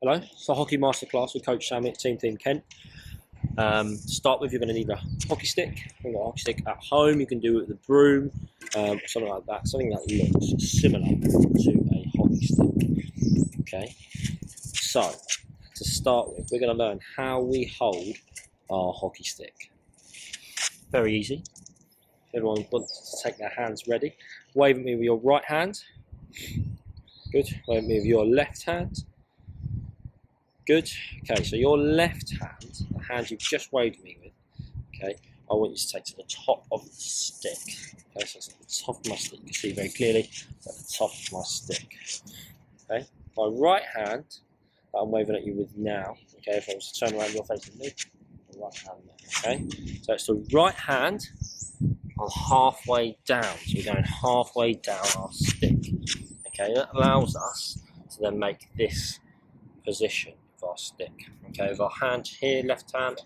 Hello, it's a Hockey Masterclass with Coach Sammy at Team Kent. To start with, you're going to need a hockey stick. You've got a hockey stick at home, you can do it with a broom, something like that, something that looks similar to a hockey stick. Okay, so to start with, we're going to learn how we hold our hockey stick. Very easy. Everyone wants to take their hands ready. Wave at me with your right hand. Good. Wave at me with your left hand. Good. Okay, so your left hand, the hand you've just waved me with, okay, I want you to take to the top of the stick. Okay, so it's at the top of my stick. You can see very clearly it's at the top of my stick. Okay, my right hand that I'm waving at you with now, okay, if I was to turn around, you're facing me, the right hand there, okay? So it's the right hand on halfway down. So we're going halfway down our stick. Okay, that allows us to then make this position of our stick. Okay, with our hand here, left hand,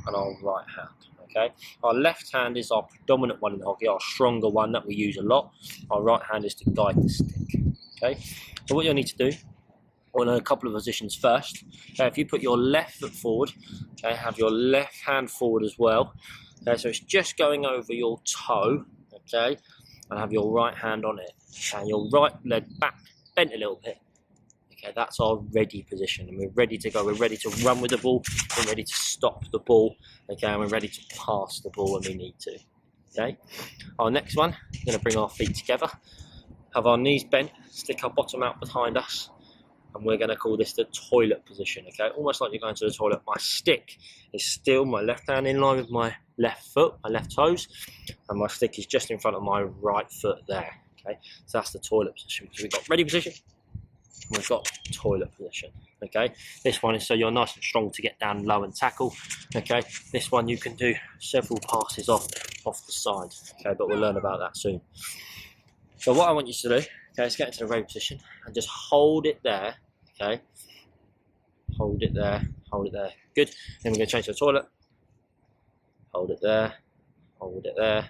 and our right hand. Okay, our left hand is our predominant one in hockey, our stronger one that we use a lot. Our right hand is to guide the stick. Okay, so what you'll need to do, we'll learn a couple of positions first. Okay, if you put your left foot forward, okay, have your left hand forward as well. Okay, so it's just going over your toe, okay, and have your right hand on it. And your right leg back, bent a little bit. Okay, that's our ready position, and we're ready to go. We're ready to run with the ball. We're ready to stop the ball. Okay, and we're ready to pass the ball when we need to. Okay, our next one, we're going to bring our feet together, have our knees bent, stick our bottom out behind us, and we're going to call this the toilet position. Okay, almost like you're going to the toilet. My stick is still my left hand in line with my left foot, my left toes, and my stick is just in front of my right foot there. Okay, so that's the toilet position. So we've got ready position, and we've got toilet position. Okay, this one is so you're nice and strong to get down low and tackle. Okay, this one you can do several passes off the side. Okay, but we'll learn about that soon. So what I want you to do, okay, is get into the ready position and just hold it there. Okay, hold it there, hold it there. Good. Then we're going to change to the toilet. Hold it there, hold it there.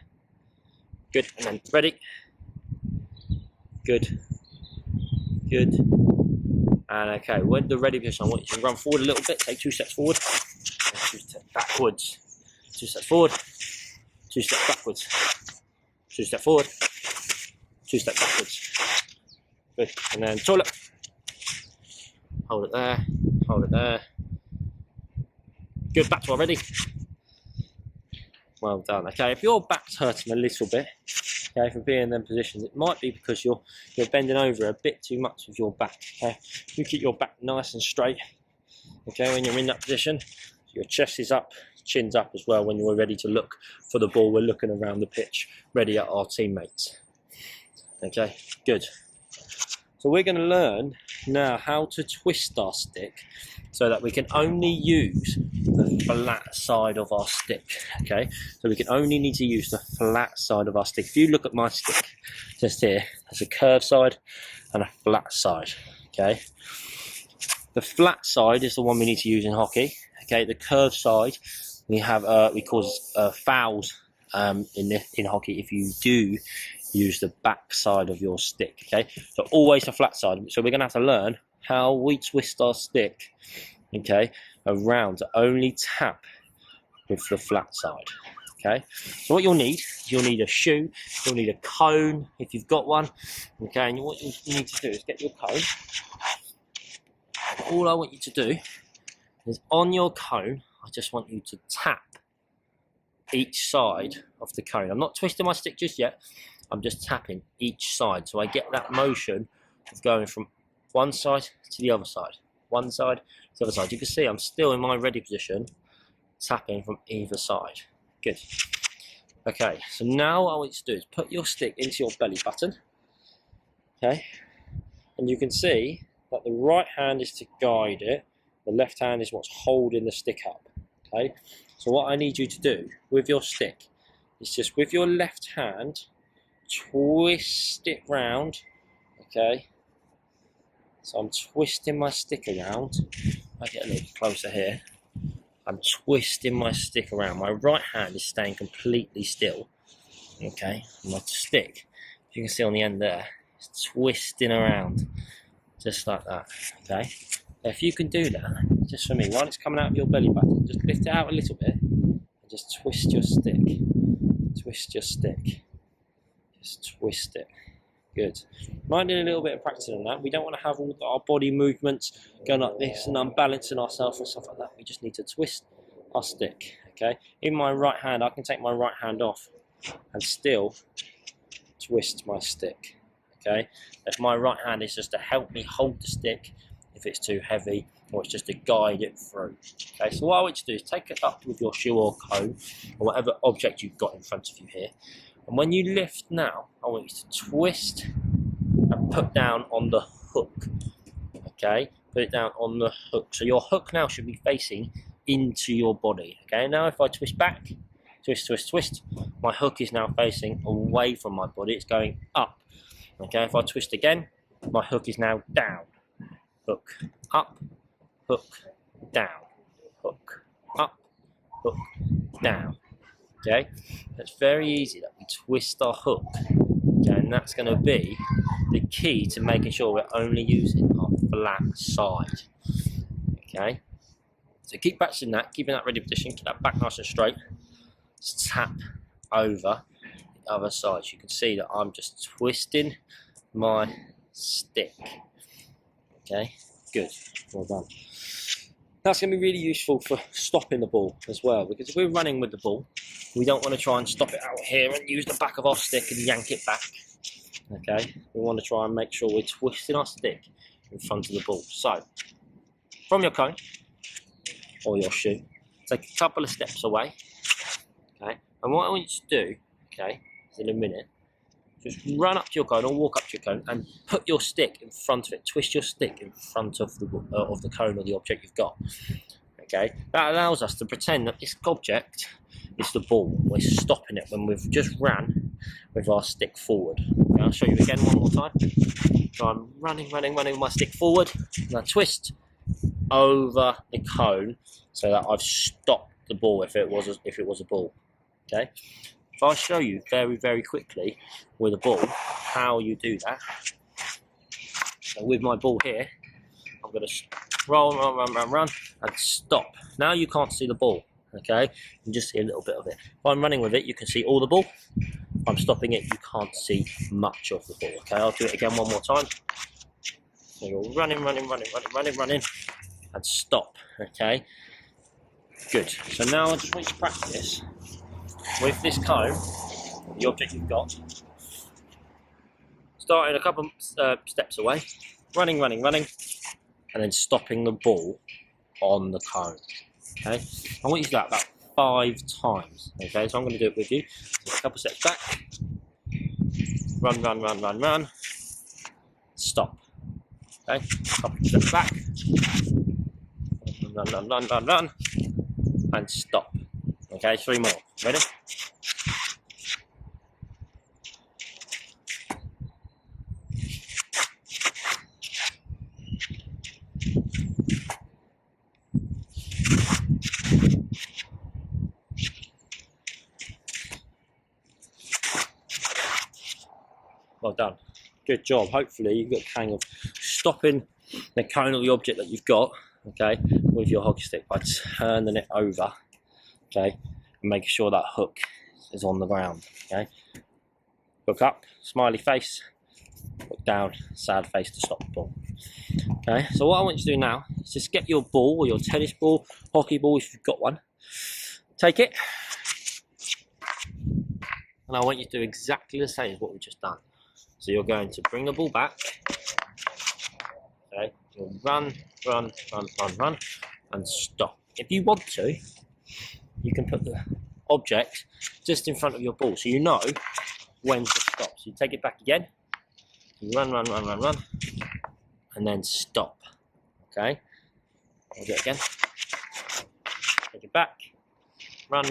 Good. And then ready. Good. Good. And okay, when the ready position, I want you to run forward a little bit. Take 2 steps forward, and 2 steps backwards. 2 steps forward, 2 steps backwards. 2 steps forward, 2 steps backwards. Good. And then toilet. Hold it there, hold it there. Good, back to our ready. Well done. Okay, if your back's hurting a little bit, okay, from being in them positions, it might be because you're bending over a bit too much with your back. Okay, you keep your back nice and straight. Okay, when you're in that position, your chest is up, chin's up as well. When you're ready to look for the ball, we're looking around the pitch, ready at our teammates. Okay, good. So we're going to learn now how to twist our stick so that we can only use the flat side of our stick. Okay, so we can only need to use the flat side of our stick. If you look at my stick just here, there's a curved side and a flat side. Okay, the flat side is the one we need to use in hockey. Okay, the curved side we have we cause fouls in hockey if you do use the back side of your stick. Okay, so always a flat side. So we're going to have to learn how we twist our stick, okay, around to only tap with the flat side. Okay, so what you'll need a shoe, you'll need a cone if you've got one. Okay, and what you need to do is get your cone. All I want you to do is on your cone, I just want you to tap each side of the cone. I'm not twisting my stick just yet. I'm just tapping each side, so I get that motion of going from one side to the other side, one side to the other side. You can see I'm still in my ready position, tapping from either side. Good. Okay, so now what I want you to do is put your stick into your belly button. Okay, and you can see that the right hand is to guide it, the left hand is what's holding the stick up. Okay, so what I need you to do with your stick is just with your left hand, twist it round. Okay, so I'm twisting my stick around. I get a little closer here. I'm twisting my stick around. My right hand is staying completely still. Okay, my stick, as you can see on the end there, is twisting around just like that. Okay, If you can do that, just for me, while it's coming out of your belly button, just lift it out a little bit and just twist your stick. Twist your stick. Just twist it. Good. Might need a little bit of practice on that. We don't want to have all our body movements going like this and unbalancing ourselves and stuff like that. We just need to twist our stick. Okay. In my right hand, I can take my right hand off and still twist my stick. Okay. If my right hand is just to help me hold the stick if it's too heavy, or it's just to guide it through. Okay. So what I want you to do is take it up with your shoe or cone or whatever object you've got in front of you here. And when you lift now, I want you to twist and put down on the hook. Okay, put it down on the hook. So your hook now should be facing into your body. Okay, now if I twist back, twist, twist, twist, my hook is now facing away from my body. It's going up. Okay, if I twist again, my hook is now down. Hook, up, hook, down. Hook, up, hook, down. Okay, it's very easy that we twist our hook, okay, and that's going to be the key to making sure we're only using our flat side. Okay, so keep practicing that, keeping that ready position, keep that back nice and straight. Just tap over the other side. So you can see that I'm just twisting my stick. Okay, good, well done. That's going to be really useful for stopping the ball as well, because if we're running with the ball, we don't want to try and stop it out here and use the back of our stick and yank it back. Okay, we want to try and make sure we're twisting our stick in front of the ball. So, from your cone or your shoe, take a couple of steps away. Okay, and what I want you to do, okay, is in a minute, just run up to your cone or walk up to your cone and put your stick in front of it. Twist your stick in front of the cone or the object you've got. Okay, that allows us to pretend that this object is the ball. We're stopping it when we've just ran with our stick forward. Okay, I'll show you again one more time. So I'm running with my stick forward, and I twist over the cone so that I've stopped the ball if it was a ball. Okay. If I show you very, very quickly with a ball how you do that, so with my ball here, I'm going to run, and stop. Now you can't see the ball, okay? You can just see a little bit of it. If I'm running with it, you can see all the ball. If I'm stopping it, you can't see much of the ball, okay? I'll do it again one more time. So you're running, and stop, okay? Good. So now I just want you to practice with this cone, the object you've got, starting a couple steps away, running, and then stopping the ball on the cone. Okay, I want you to do that about 5 times. Okay, so I'm going to do it with you. So a couple steps back, run, stop. Okay, couple steps back, run, and stop. Okay, 3 more. Ready? Well done. Good job. Hopefully you've got the hang of stopping the cone or the object that you've got, okay, with your hockey stick by turning it over, okay, and making sure that hook is on the ground, okay. Look up, smiley face, look down, sad face to stop the ball. Okay, so what I want you to do now is just get your ball, or your tennis ball, hockey ball if you've got one, take it, and I want you to do exactly the same as what we've just done. So you're going to bring the ball back, okay, you'll run, and stop. If you want to, you can put the object just in front of your ball, so you know when to stop. So you take it back again, you run, and then stop, okay? I'll do it again. Take it back, run,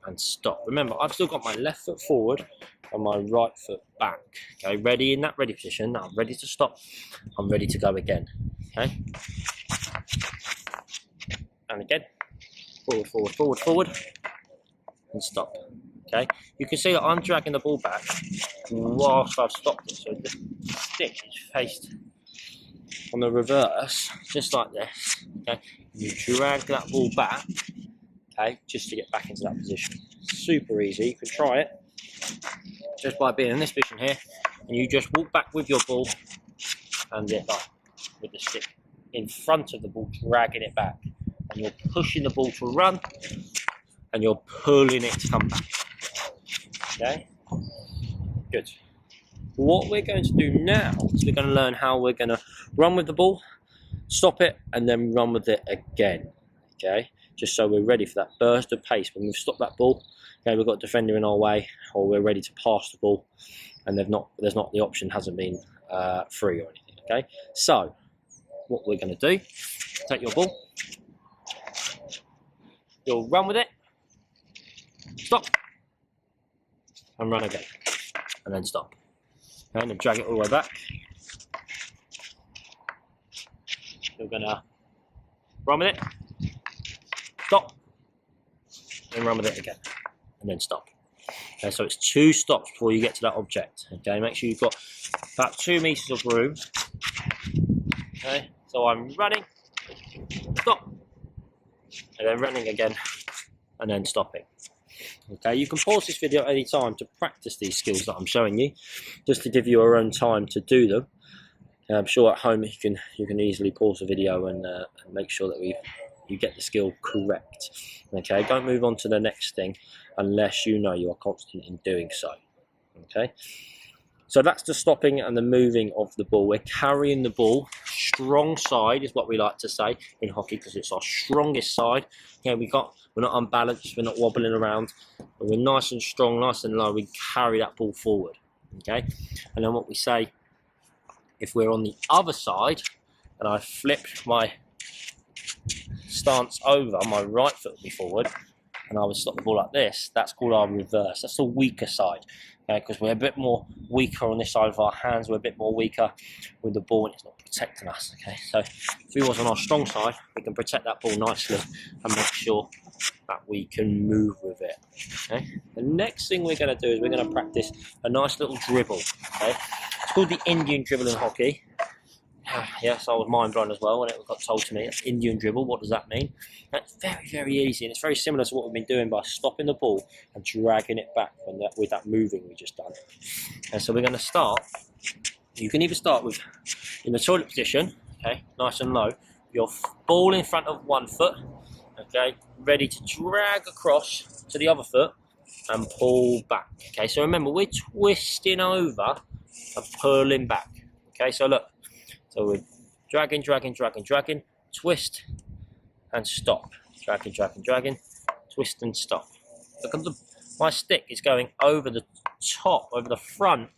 and stop. Remember, I've still got my left foot forward and my right foot back. Okay, ready in that ready position. Now I'm ready to stop. I'm ready to go again. Okay. And again. Forward. And stop. Okay. You can see that I'm dragging the ball back whilst I've stopped it. So the stick is faced on the reverse, just like this, okay, you drag that ball back, okay, just to get back into that position. Super easy, you can try it just by being in this position here, and you just walk back with your ball and get like with the stick in front of the ball, dragging it back, and you're pushing the ball to run, and you're pulling it to come back. Okay, good. What we're going to do now is we're going to learn how we're going to run with the ball, stop it, and then run with it again. Okay, just so we're ready for that burst of pace when we've stopped that ball. Okay, we've got a defender in our way, or we're ready to pass the ball, and there's not the option hasn't been free or anything. Okay, so what we're going to do, take your ball, you'll run with it, stop, and run again, and then stop. Okay, and then drag it all the way back. You're going to run with it, stop, and run with it again, and then stop. Okay, so it's 2 stops before you get to that object. Okay, make sure you've got about 2 meters of room. Okay, so I'm running, stop, and then running again, and then stopping. Okay, you can pause this video at any time to practice these skills that I'm showing you, just to give you your own time to do them. I'm sure at home you can easily pause the video and make sure that you get the skill correct. Okay, don't move on to the next thing unless you know you are confident in doing so. Okay, so that's the stopping and the moving of the ball. We're carrying the ball. Strong side is what we like to say in hockey, because it's our strongest side. Okay, we're not unbalanced, we're not wobbling around, but we're nice and strong, nice and low. We carry that ball forward. Okay, and then what we say, if we're on the other side and I flip my stance over, my right foot will be forward, and I would stop the ball like this, that's called our reverse. That's the weaker side, because we're a bit more weaker on this side of our hands, we're a bit more weaker with the ball and it's not protecting us. Okay, so if we was on our strong side, we can protect that ball nicely and make sure that we can move with it. Okay, the next thing we're going to do is we're going to practice a nice little dribble. Okay, it's called the Indian dribble in hockey. Yes, I was mind blown as well when it got told to me. It's Indian dribble. What does that mean? That's very, very easy, and it's very similar to what we've been doing by stopping the ball and dragging it back with that moving we just done. And so we're going to start. You can either start with in the toilet position, okay, nice and low, your ball in front of one foot, okay, ready to drag across to the other foot and pull back. Okay, so remember we're twisting over and pulling back. Okay, so look. So we're dragging, twist and stop. Dragging, twist and stop. Look at my stick is going over the top, over the front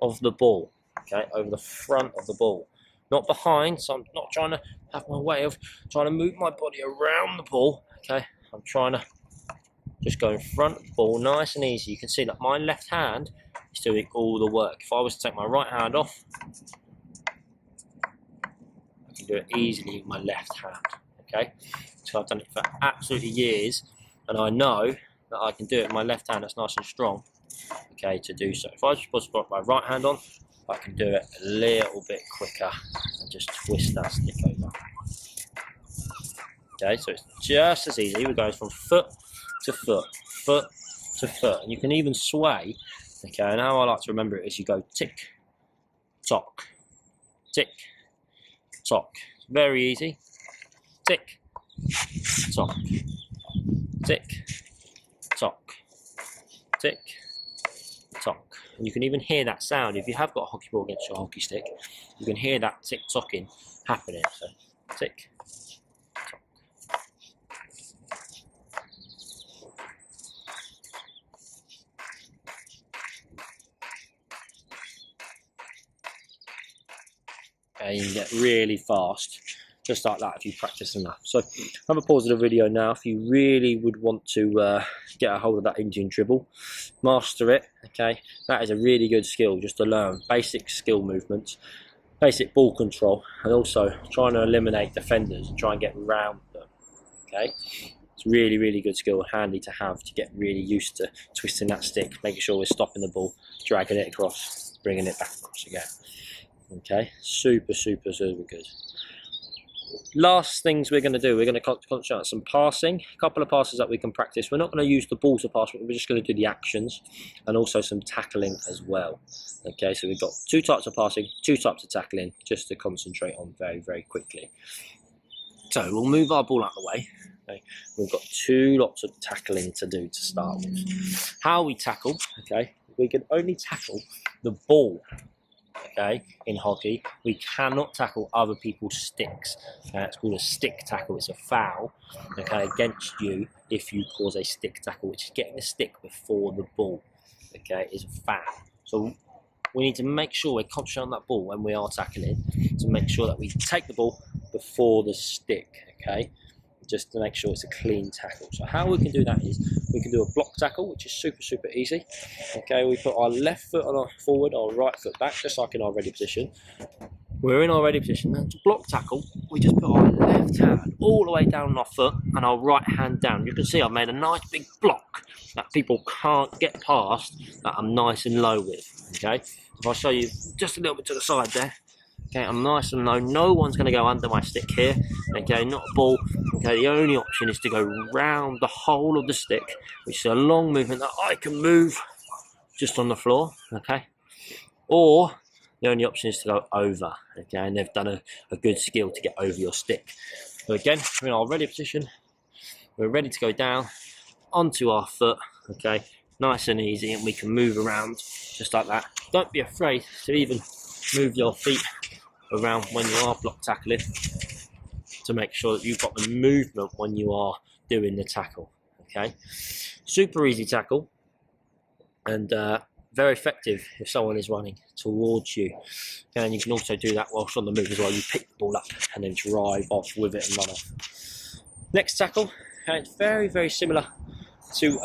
of the ball. Okay, over the front of the ball. Not behind, so I'm not trying to have my way of trying to move my body around the ball. Okay, I'm trying to just go in front of the ball, nice and easy. You can see that my left hand is doing all the work. If I was to take my right hand off, do it easily with my left hand. Okay, so I've done it for absolutely years, and I know that I can do it with my left hand that's nice and strong. Okay, to do so. If I just put my right hand on, I can do it a little bit quicker and just twist that stick over. Okay, so it's just as easy. We're going from foot to foot, foot to foot, and you can even sway. Okay, and how I like to remember it is you go tick, tock, tick, tock. It's very easy. Tick, tock, tick, tock, tick, tock. And you can even hear that sound. If you have got a hockey ball against your hockey stick, you can hear that tick tocking happening. So tick, tock. Okay, you can get really fast, just like that if you practice enough. So have a pause of the video now if you really would want to get a hold of that Indian dribble, master it. Okay, that is a really good skill just to learn basic skill movements, basic ball control, and also trying to eliminate defenders and try and get around them. Okay, it's really, really good skill, handy to have to get really used to twisting that stick, making sure we're stopping the ball, dragging it across, bringing it back across again. Okay, super good. Last things we're going to do, we're going to concentrate on some passing, a couple of passes that we can practice. We're not going to use the ball to pass, we're just going to do the actions and also some tackling as well. Okay, so we've got 2 types of passing, 2 types of tackling, just to concentrate on very quickly. So we'll move our ball out of the way. Okay, we've got 2 lots of tackling to do to start with. How we tackle, okay, we can only tackle the ball. Okay, in hockey, we cannot tackle other people's sticks. It's called a stick tackle. It's a foul, okay, against you if you cause a stick tackle, which is getting the stick before the ball. Okay, is a foul. So we need to make sure we're concentrating on that ball when we are tackling, to make sure that we take the ball before the stick. Okay, just to make sure it's a clean tackle. So how we can do that is we can do a block tackle, which is super easy. Okay, we put our left foot on our forward, our right foot back, just like in our ready position. We're in our ready position. Now to block tackle, we just put our left hand all the way down on our foot and our right hand down. You can see I've made a nice big block that people can't get past, that I'm nice and low with. Okay, if I show you just a little bit to the side there. Okay, I'm nice and low. No one's going to go under my stick here. Okay, not a ball. Okay, the only option is to go round the whole of the stick, which is a long movement that I can move just on the floor. Okay, or the only option is to go over. Okay, and they've done a good skill to get over your stick. So again, we're in our ready position. We're ready to go down onto our foot. Okay, nice and easy, and we can move around just like that. Don't be afraid to even move your feet around when you are block tackling, to make sure that you've got the movement when you are doing the tackle. Okay, super easy tackle, and very effective if someone is running towards you. And you can also do that whilst on the move as well. You pick the ball up and then drive off with it and run off. Next tackle, and it's very similar to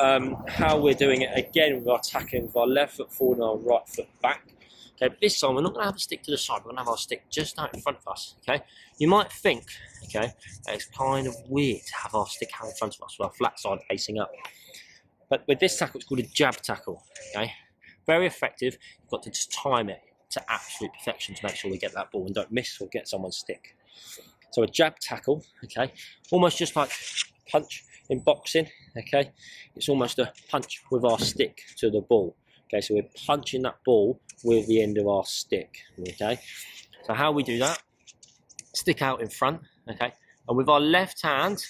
how we're doing it again with our tackling, with our left foot forward and our right foot back. Okay, but this time we're not going to have a stick to the side, we're going to have our stick just out in front of us. Okay, you might think, okay, that it's kind of weird to have our stick out in front of us with our flat side facing up. But with this tackle, it's called a jab tackle. Okay, very effective. You've got to just time it to absolute perfection to make sure we get that ball and don't miss or get someone's stick. So a jab tackle, okay, almost just like punch in boxing. Okay, it's almost a punch with our stick to the ball. Okay, so we're punching that ball with the end of our stick. Okay, so how we do that? Stick out in front. Okay, and with our left hand,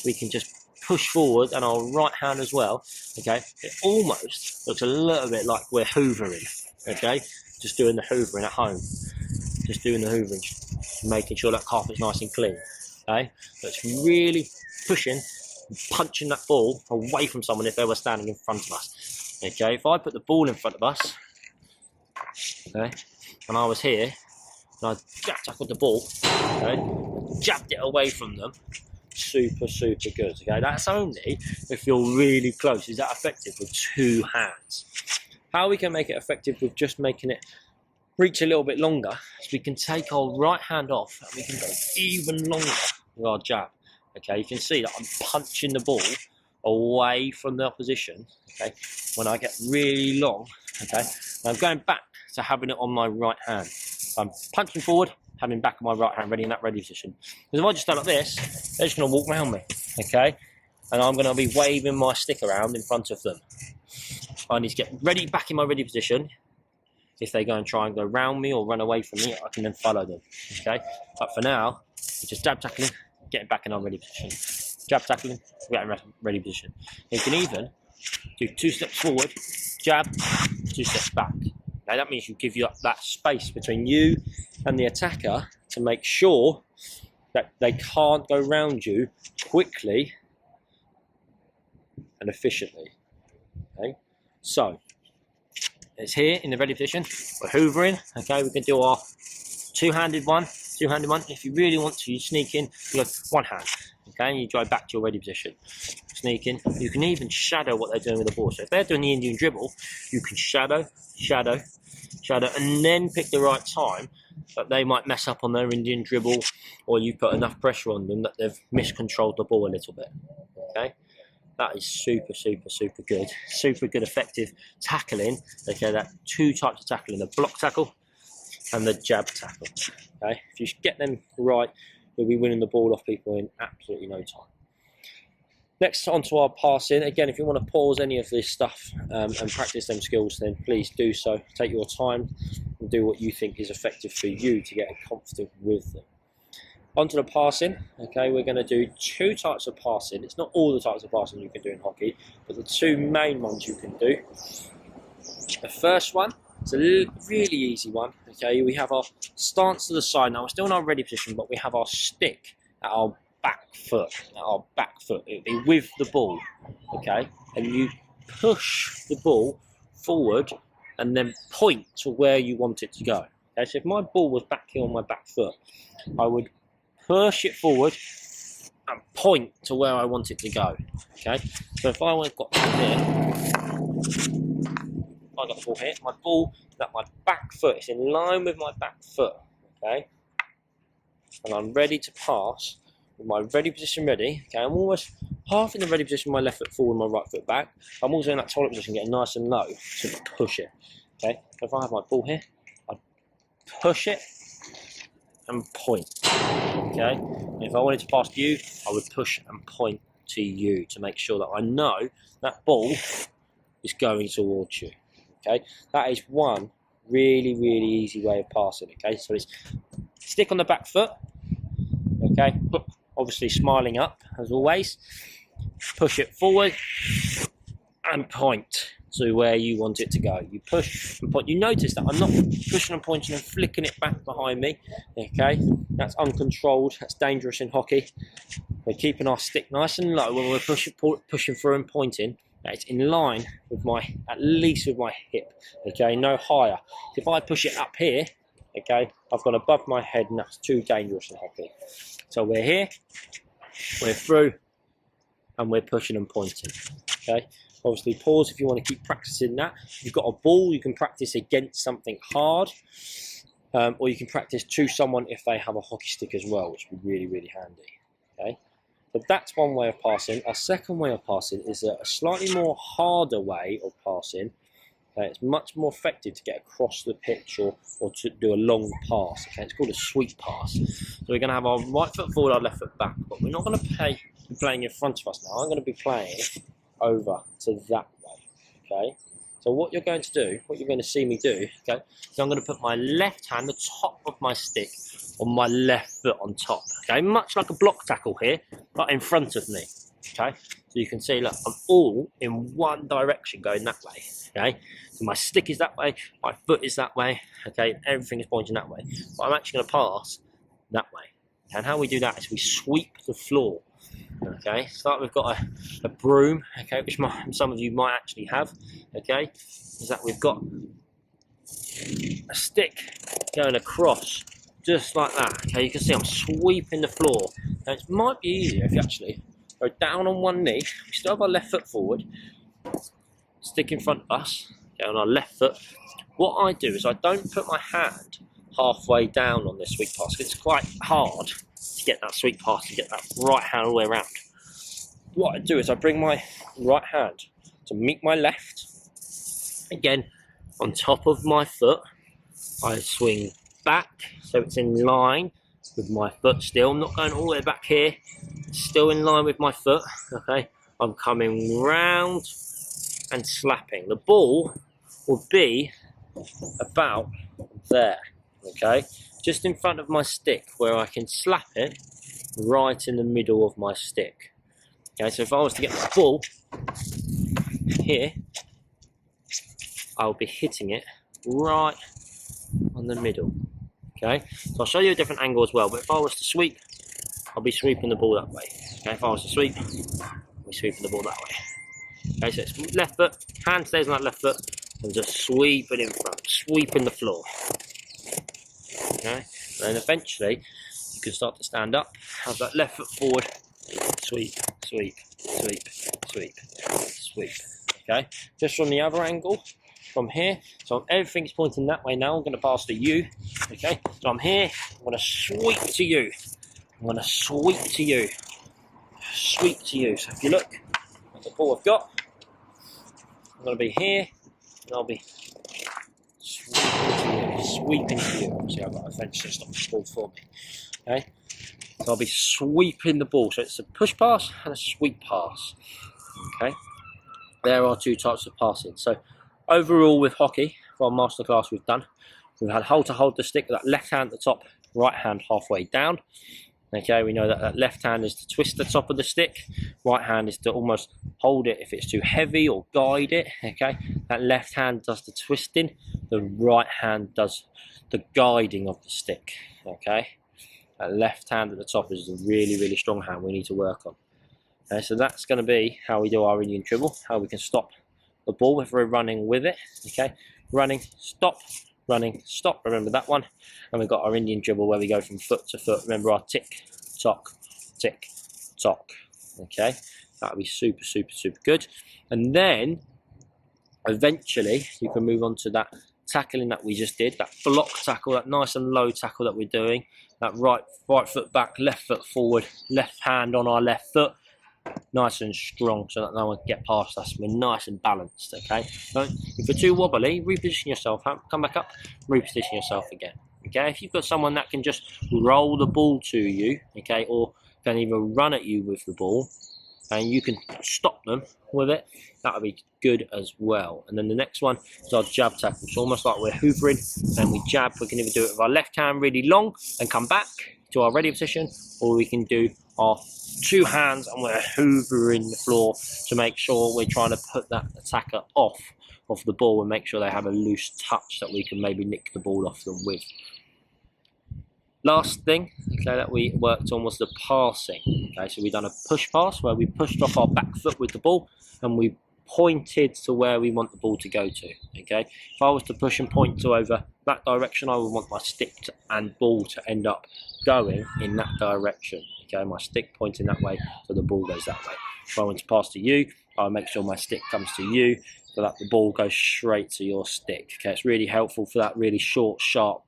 we can just push forward, and our right hand as well. Okay, it almost looks a little bit like we're hoovering. Okay, just doing the hoovering at home. Just doing the hoovering, making sure that carpet's nice and clean. Okay, so it's really pushing, punching that ball away from someone if they were standing in front of us. Okay, if I put the ball in front of us, okay, and I was here, and I jab tackled the ball, okay, jabbed it away from them, super good. Okay, that's only if you're really close. Is that effective with 2 hands? How we can make it effective with just making it reach a little bit longer is we can take our right hand off and we can go even longer with our jab. Okay, you can see that I'm punching the ball away from the opposition. Okay, when I get really long, okay, and I'm going back to having it on my right hand. So I'm punching forward, having back on my right hand, ready in that ready position. Because if I just stand like this, they're just going to walk around me. Okay, and I'm going to be waving my stick around in front of them. I need to get ready back in my ready position. If they go and try and go round me or run away from me, I can then follow them. Okay, but for now, we're just jab tackling, getting back in our ready position. Jab tackling, getting ready position. You can even do 2 steps forward, jab, 2 steps back. Now that means you give you that space between you and the attacker to make sure that they can't go round you quickly and efficiently. Okay, so it's here in the ready position. We're hoovering. Okay, we can do our two-handed one. If you really want to, you sneak in. You go one hand. Okay, and you drive back to your ready position. Sneak in. You can even shadow what they're doing with the ball. So if they're doing the Indian dribble, you can shadow, and then pick the right time. But they might mess up on their Indian dribble, or you've put enough pressure on them that they've miscontrolled the ball a little bit. Okay. That is super good. Super good effective tackling. Okay, that 2 types of tackling. The block tackle and the jab tackle. Okay, if you get them right, you'll be winning the ball off people in absolutely no time. Next, onto our passing. Again, if you want to pause any of this stuff and practice them skills, then please do so. Take your time and do what you think is effective for you to get confident with them. Onto the passing. Okay, we're going to do 2 types of passing. It's not all the types of passing you can do in hockey, but the 2 main ones you can do. The first one is a really easy one. Okay, we have our stance to the side. Now we're still in our ready position, but we have our stick at our back foot. It'll be with the ball. Okay, and you push the ball forward and then point to where you want it to go. Okay, so if my ball was back here on my back foot, I would push it forward and point to where I want it to go. Okay, so if I got the ball here, my ball is at my back foot, it's in line with my back foot. Okay, and I'm ready to pass with my ready position ready. Okay, I'm almost half in the ready position, my left foot forward, my right foot back. I'm also in that toilet position, getting nice and low to push it. Okay, so if I have my ball here, I push it and point. Okay, and if I wanted to pass to you, I would push and point to you to make sure that I know that ball is going towards you. Okay, that is one really easy way of passing. Okay, so it's stick on the back foot. Okay, obviously smiling up as always. Push it forward and point to where you want it to go. You push and point. You notice that I'm not pushing and pointing and flicking it back behind me. Okay, that's uncontrolled. That's dangerous in hockey. We're keeping our stick nice and low when we're pushing through and pointing. It's in line with at least with my hip. Okay, no higher. If I push it up here, okay, I've got above my head, and that's too dangerous in hockey. So we're here, we're through, and we're pushing and pointing. Okay, obviously pause if you want to keep practicing that. If you've got a ball, you can practice against something hard, or you can practice to someone if they have a hockey stick as well, which would be really handy. Okay, so that's one way of passing. A second way of passing is a slightly more harder way of passing. It's much more effective to get across the pitch or to do a long pass. Okay, it's called a sweep pass. So we're going to have our right foot forward, our left foot back, but we're not going to be playing in front of us now. I'm going to be playing over to that way. Okay, so what you're going to do, what you're going to see me do, okay, so I'm going to put my left hand, the top of my stick, on my left foot on top. Okay, much like a block tackle here, but in front of me. Okay, so you can see, look, I'm all in one direction going that way. Okay, so my stick is that way, my foot is that way. Okay, everything is pointing that way, but I'm actually going to pass that way. And how we do that is we sweep the floor. Okay, so like we've got a broom, okay, which some of you might actually have. Okay, is that we've got a stick going across just like that. Okay, you can see I'm sweeping the floor. Now it might be easier if you actually go down on one knee. We still have our left foot forward, stick in front of us, okay, on our left foot. What I do is I don't put my hand halfway down on this sweep pass, because it's quite hard to get that sweep pass, to get that right hand all the way around. What I do is I bring my right hand to meet my left, again on top of my foot. I swing back so it's in line with my foot still. I'm not going all the way back here, still in line with my foot. Okay, I'm coming round and slapping. The ball will be about there, okay, just in front of my stick, where I can slap it right in the middle of my stick. Okay, so if I was to get the ball here, I'll be hitting it right on the middle. Okay, so I'll show you a different angle as well, but if I was to sweep, I'll be sweeping the ball that way. Okay, if I was to sweep, I'll be sweeping the ball that way. Okay, so it's left foot, hand stays on that left foot, and just sweep it in front, sweeping the floor. Okay, and then eventually you can start to stand up, have that left foot forward, sweep, sweep, sweep, sweep, sweep. Okay, just from the other angle, from here, so everything's pointing that way now. I'm going to pass to you. Okay, so I'm here, I'm going to sweep to you, I'm going to sweep to you, sweep to you. So if you look at the ball I've got, I'm going to be here, and I'll be sweeping to you. sweeping to you. Obviously, I've got a fence to stop the ball for me. Okay, so I'll be sweeping the ball. So it's a push pass and a sweep pass. Okay, there are two types of passing. So overall with hockey, for our masterclass we've had hold to hold the stick with that left hand at the top, right hand halfway down. Okay, we know that that left hand is to twist the top of the stick, right hand is to almost hold it if it's too heavy or guide it. Okay, that left hand does the twisting, the right hand does the guiding of the stick. Okay, that left hand at the top is a really, really strong hand we need to work on. Okay, so that's going to be how we do our Indian dribble, how we can stop the ball if we're running with it. Okay, running, stop, running, stop, remember that one. And we've got our Indian dribble where we go from foot to foot. Remember our tick, tock, tick, tock. Okay, that'll be super, super, super good. And then eventually you can move on to that tackling that we just did, that block tackle, that nice and low tackle that we're doing, that right foot back, left foot forward, left hand on our left foot, nice and strong so that no one can get past us. We're nice and balanced. Okay, so if you're too wobbly, reposition yourself, come back up, reposition yourself again. Okay, if you've got someone that can just roll the ball to you, okay, or can even run at you with the ball and you can stop them with it, that'll be good as well. And then the next one is our jab tackle. It's almost like we're hoovering and we jab. We can either do it with our left hand really long and come back to our ready position, or we can do our two hands and we're hoovering the floor to make sure we're trying to put that attacker off of the ball and make sure they have a loose touch that we can maybe nick the ball off them with. Last thing, okay, that we worked on was the passing. Okay, so we've done a push pass where we pushed off our back foot with the ball and we pointed to where we want the ball to go to. Okay, if I was to push and point to over that direction, I would want my stick and ball to end up going in that direction. Okay, my stick pointing that way so the ball goes that way. If I want to pass to you, I'll make sure my stick comes to you so that the ball goes straight to your stick. Okay, it's really helpful for that really short, sharp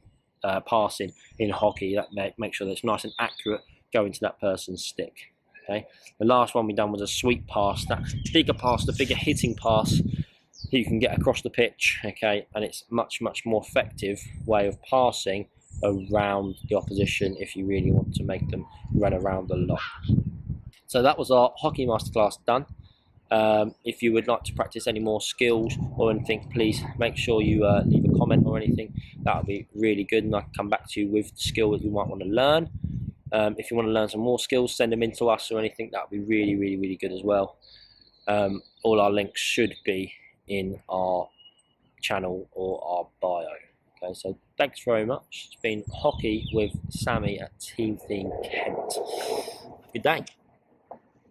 passing in hockey. That make sure that it's nice and accurate going to that person's stick. Okay, the last one we done was a sweep pass, that bigger pass, the bigger hitting pass you can get across the pitch. Okay, and it's much more effective way of passing around the opposition if you really want to make them run around a lot. So that was our hockey masterclass done. If you would like to practice any more skills or anything, please make sure you leave a comment or anything. That would be really good, and I can come back to you with the skill that you might want to learn. If you want to learn some more skills, send them in to us or anything. That would be really good as well. All our links should be in our channel or our bio. Okay, so thanks very much. It's been Hockey with Sammy at Team Kent. Good day.